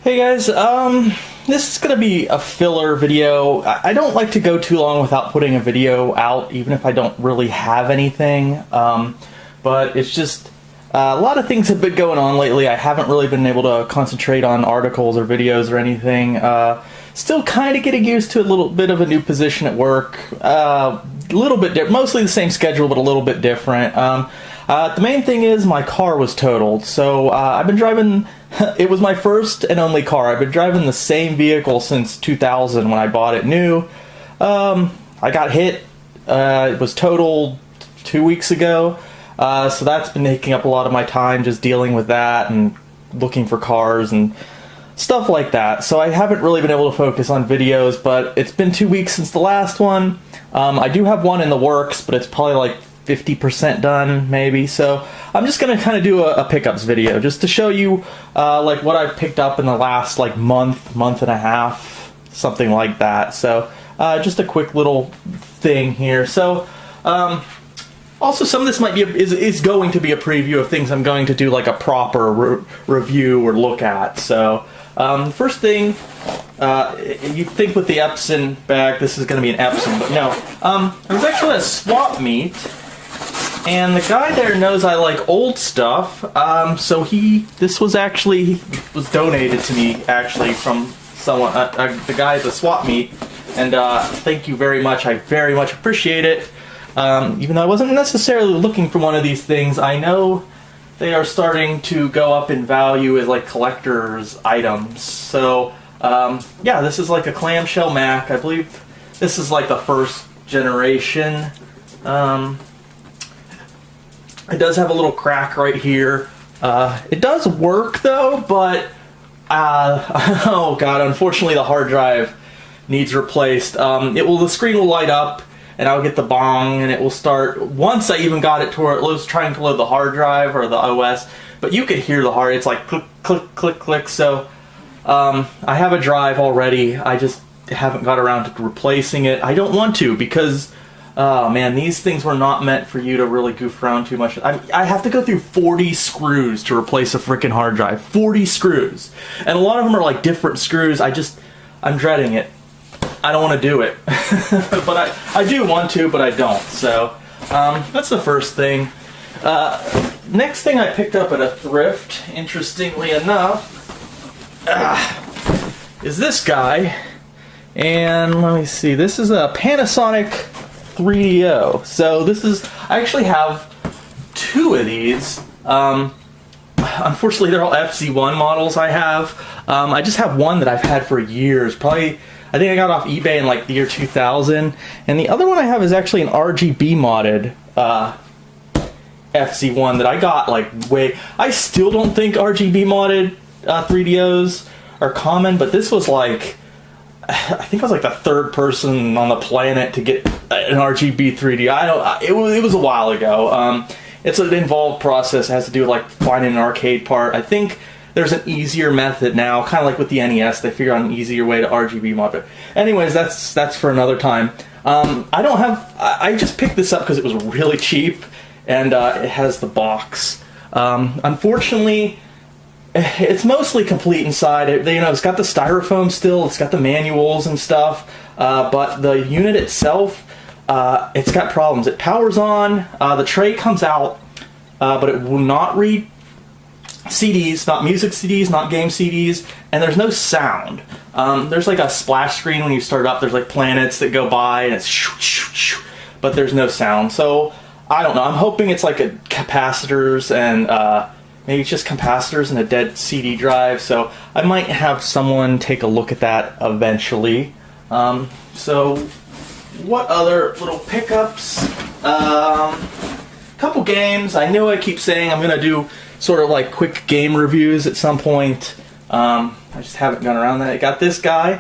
Hey guys, this is gonna be a filler video. I don't like to go too long without putting a video out, even if I don't really have anything. But it's just, a lot of things have been going on lately. I haven't really been able to concentrate on articles or videos or anything. Still kind of getting used to a little bit of a new position at work. A little bit different, mostly the same schedule, but a little bit different. The main thing is my car was totaled, so I've been driving. It was my first and only car. I've been driving the same vehicle since 2000 when I bought it new. I got hit. It was totaled 2 weeks ago, so that's been taking up a lot of my time, just dealing with that and looking for cars and stuff like that. So I haven't really been able to focus on videos, but it's been 2 weeks since the last one. I do have one in the works, but it's probably like 50% done, maybe. So I'm just gonna kind of do a pickups video just to show you like what I've picked up in the last like month and a half, something like that. So just a quick little thing here. So also some of this might be is going to be a preview of things I'm going to do like a proper review or look at. So first thing, you'd think with the Epson bag this is going to be an Epson, but no. There was actually a swap meet, and the guy there knows I like old stuff, so this was donated to me actually from someone, the guy at the swap meet, and thank you very much. I very much appreciate it. Even though I wasn't necessarily looking for one of these things, I know they are starting to go up in value as like collector's items. So yeah, this is like a clamshell Mac. I believe this is like the first generation. It does have a little crack right here. It does work though, but oh god, unfortunately the hard drive needs replaced. The screen will light up and I'll get the bong and it will start. Once I even got it to where it was trying to load the hard drive or the OS, but you could hear the it's like click, click, click, click. So I have a drive already. I just haven't got around to replacing it. I don't want to because, oh man, these things were not meant for you to really goof around too much. I have to go through 40 screws to replace a freaking hard drive. 40 screws. And a lot of them are like different screws. I'm dreading it. I don't want to do it. But I do want to, but I don't. So that's the first thing. Next thing I picked up at a thrift, interestingly enough, is this guy. And let me see, this is a Panasonic 3DO. So I actually have two of these. Unfortunately, they're all FC1 models I have. I just have one that I've had for years. Probably, I think I got off eBay in like the year 2000. And the other one I have is actually an RGB modded FC1 that I got like I still don't think RGB modded 3DOs are common, but this was like, I think I was like the third person on the planet to get an RGB 3D. It was a while ago. It's an involved process. It has to do with like finding an arcade part. I think there's an easier method now, kind of like with the NES. They figure out an easier way to RGB mod it. Anyways, that's for another time. I just picked this up because it was really cheap, and it has the box. Unfortunately, it's mostly complete inside. It's got the styrofoam still. It's got the manuals and stuff. But the unit itself, it's got problems. It powers on. The tray comes out, but it will not read CDs, not music CDs, not game CDs, and there's no sound. There's like a splash screen when you start up. There's like planets that go by, and it's shoo, shoo, shoo, but there's no sound. So I don't know. I'm hoping it's like capacitors and maybe it's just capacitors and a dead CD drive. So I might have someone take a look at that eventually. So what other little pickups? Couple games. I know I keep saying I'm gonna do sort of like quick game reviews at some point. I just haven't gone around that. I got this guy,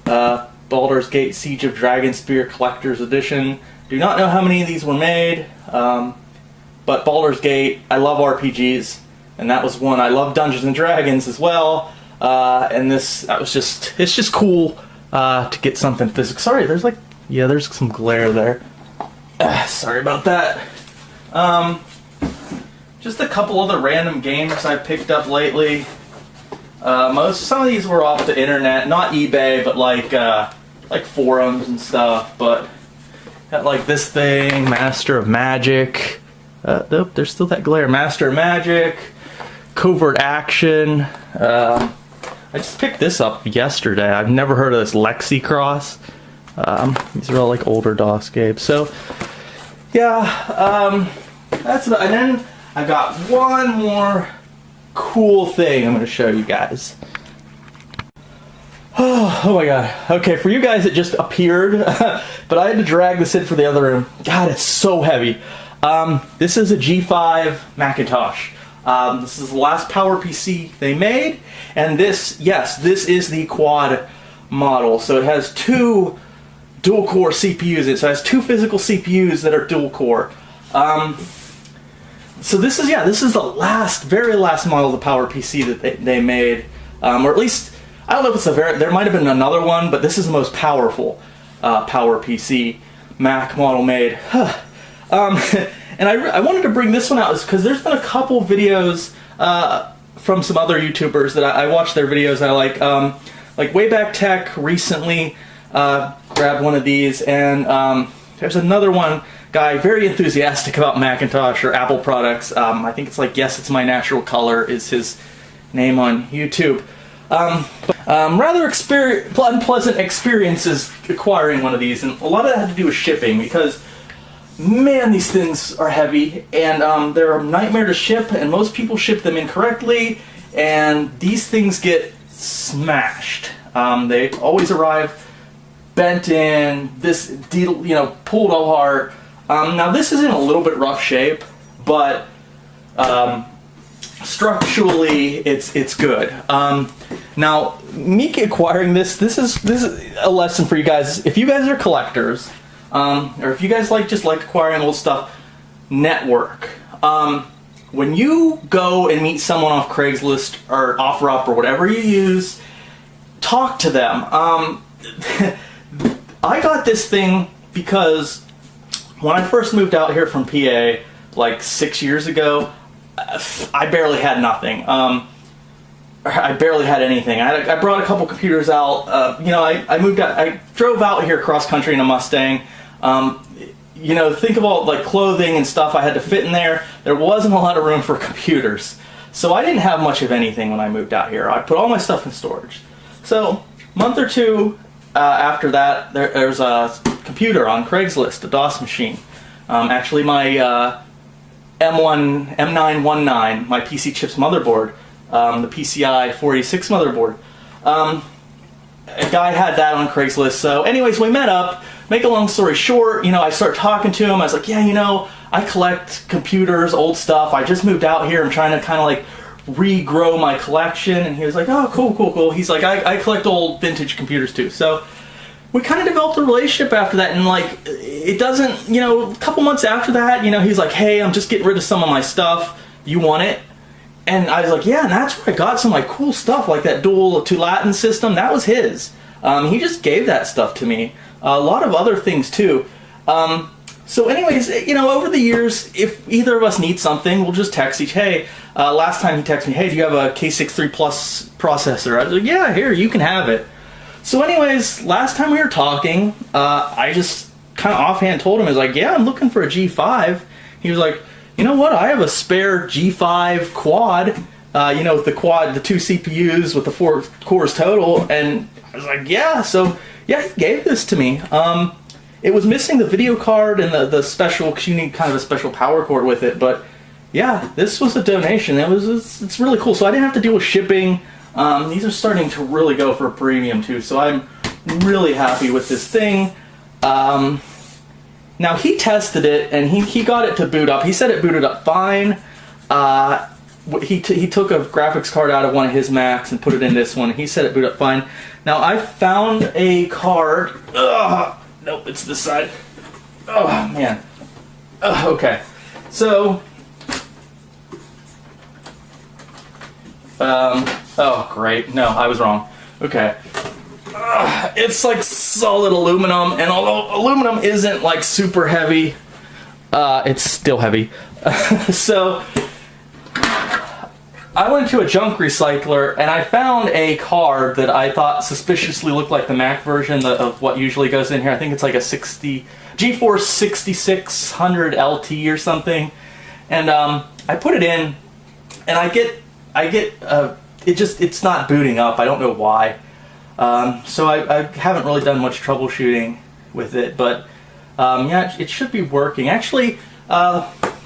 Baldur's Gate Siege of Dragonspear Collector's Edition. Do not know how many of these were made, but Baldur's Gate, I love RPGs, and that was one. I love Dungeons and Dragons as well, and it's just cool to get something physical. Sorry, there's some glare there. Sorry about that. Just a couple other random games I picked up lately. Some of these were off the internet, not eBay, but like forums and stuff. But got like this thing, Master of Magic. Nope, there's still that glare. Master of Magic, Covert Action. I just picked this up yesterday. I've never heard of this Lexicross. These are all like older DOScapes. So yeah, that's about, and then I got one more cool thing I'm going to show you guys. Oh my god. Okay, for you guys it just appeared, but I had to drag this in for the other room. God, it's so heavy. This is a G5 Macintosh. This is the last PowerPC they made, and this is the quad model. So it has two dual-core CPUs. So it has two physical CPUs that are dual-core. So this is the very last model of the PowerPC that they made, or at least I don't know if it's there might have been another one, but this is the most powerful PowerPC Mac model made. And I wanted to bring this one out because there's been a couple videos from some other YouTubers that I watch their videos. I like Wayback Tech recently grabbed one of these, and there's another one guy very enthusiastic about Macintosh or Apple products. I think it's like Yes, It's My Natural Color is his name on YouTube. Rather unpleasant experiences acquiring one of these, and a lot of that had to do with shipping because, man, these things are heavy, and they're a nightmare to ship, and most people ship them incorrectly, and these things get smashed. They always arrive bent in, pulled apart. Now this is in a little bit rough shape, but structurally it's good. Now, me acquiring this is a lesson for you guys. If you guys are collectors, or if you guys just like acquiring old stuff, network. When you go and meet someone off Craigslist or OfferUp or whatever you use, talk to them. I got this thing because when I first moved out here from PA, like 6 years ago, I barely had nothing. I barely had anything. I brought a couple computers out. I moved out. I drove out here cross country in a Mustang. Think of all like clothing and stuff I had to fit in there. There wasn't a lot of room for computers, so I didn't have much of anything when I moved out here. I put all my stuff in storage. So a month or two after that, there's a computer on Craigslist, a DOS machine. Actually, my M919, my PC chip's motherboard, the PCI 486 motherboard. A guy had that on Craigslist. So anyways, we met up. Make a long story short, I started talking to him. I was like, yeah, I collect computers, old stuff. I just moved out here. I'm trying to kind of like regrow my collection. And he was like, oh, cool. He's like, I collect old vintage computers too. So we kind of developed a relationship after that. And like, it doesn't, a couple months after that, he's like, hey, I'm just getting rid of some of my stuff. You want it? And I was like, yeah, and that's where I got some like cool stuff, like that dual to Latin system. That was his. He just gave that stuff to me. A lot of other things too. So anyways, over the years, if either of us needs something, we'll just text each. Hey, last time he texted me, hey, do you have a K63 Plus processor? I was like, yeah, here, you can have it. So anyways, last time we were talking, I just kind of offhand told him, I was like, yeah, I'm looking for a G5. He was like, you know what, I have a spare G5 quad, with the two CPUs with the 4 cores total. And I was like, yeah, so yeah, he gave this to me. It was missing the video card and the special, because you need kind of a special power cord with it. But yeah, this was a donation. It's really cool. So I didn't have to deal with shipping. These are starting to really go for a premium too. So I'm really happy with this thing. Now he tested it and he got it to boot up. He said it booted up fine. He took a graphics card out of one of his Macs and put it in this one. He said it booted up fine. Now I found a card. Nope, it's this side. Oh man. Okay. So. Oh great. No, I was wrong. Okay. It's like solid aluminum, and although aluminum isn't like super heavy, it's still heavy. So I went to a junk recycler and I found a card that I thought suspiciously looked like the Mac version of what usually goes in here. I think it's like a GeForce 6600 LT or something. And I put it in, and it's not booting up. I don't know why. So I haven't really done much troubleshooting with it, but yeah, it should be working. Actually,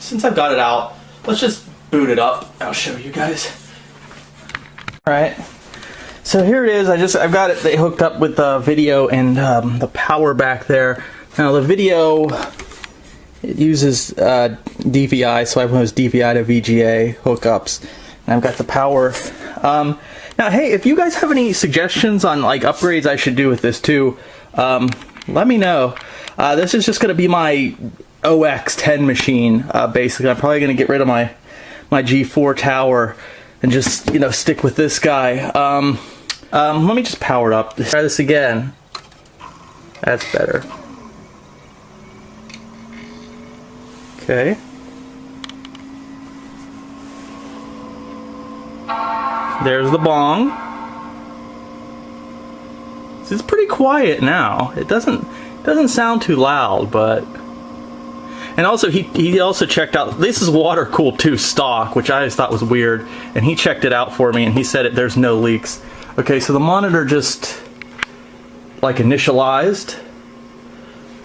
since I've got it out, let's just boot it up. I'll show you guys. Alright, so here it is. I've got it hooked up with the video and the power back there. Now the video, it uses DVI, so I have those DVI to VGA hookups, and I've got the power. Now, hey, if you guys have any suggestions on like upgrades I should do with this too, let me know. This is just going to be my OX10 machine, basically. I'm probably going to get rid of my G4 tower and just, you know, stick with this guy. Let me just power it up. Let's try this again. That's better. Okay. There's the bong. It's pretty quiet now. It doesn't sound too loud, but... And also, he also checked out, this is water cooled too, stock, which I just thought was weird, and he checked it out for me, and he said there's no leaks. Okay, so the monitor just, like, initialized.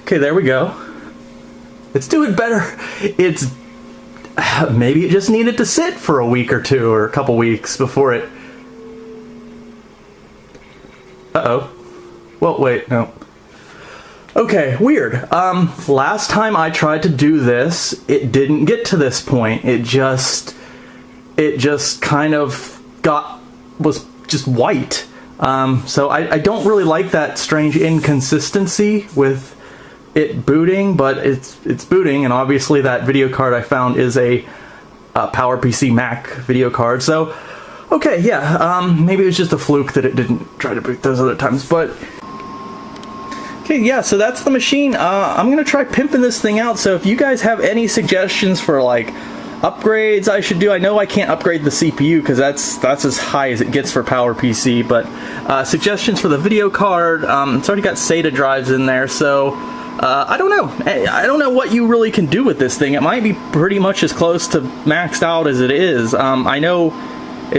Okay, there we go. It's doing better. It's, maybe it just needed to sit for a week or two, or a couple weeks before it... Uh-oh. Well, wait, no. Okay, weird. Last time I tried to do this, it didn't get to this point. It just kind of was just white. So I don't really like that strange inconsistency with it booting, but it's booting, and obviously that video card I found is a PowerPC Mac video card. So, okay, yeah, maybe it was just a fluke that it didn't try to boot those other times, but... Okay, yeah, so that's the machine. I'm gonna try pimping this thing out, so if you guys have any suggestions for, like, upgrades I should do, I know I can't upgrade the CPU, because that's as high as it gets for PowerPC, but suggestions for the video card, it's already got SATA drives in there, so I don't know. I don't know what you really can do with this thing. It might be pretty much as close to maxed out as it is. I know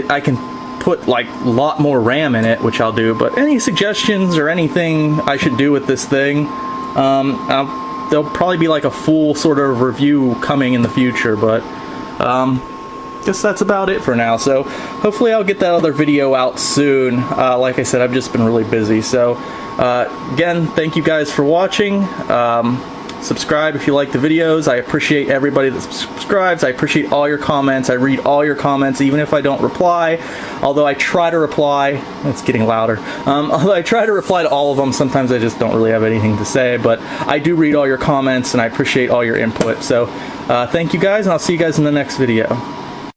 I can put like a lot more RAM in it, which I'll do, but any suggestions or anything I should do with this thing, there'll probably be like a full sort of review coming in the future, but guess that's about it for now. So hopefully I'll get that other video out soon. Like I said, I've just been really busy, so again, thank you guys for watching. Subscribe if you like the videos. I appreciate everybody that subscribes. I appreciate all your comments. I read all your comments, even if I don't reply. Although I try to reply. It's getting louder. Although I try to reply to all of them, sometimes I just don't really have anything to say. But I do read all your comments, and I appreciate all your input. So thank you guys, and I'll see you guys in the next video.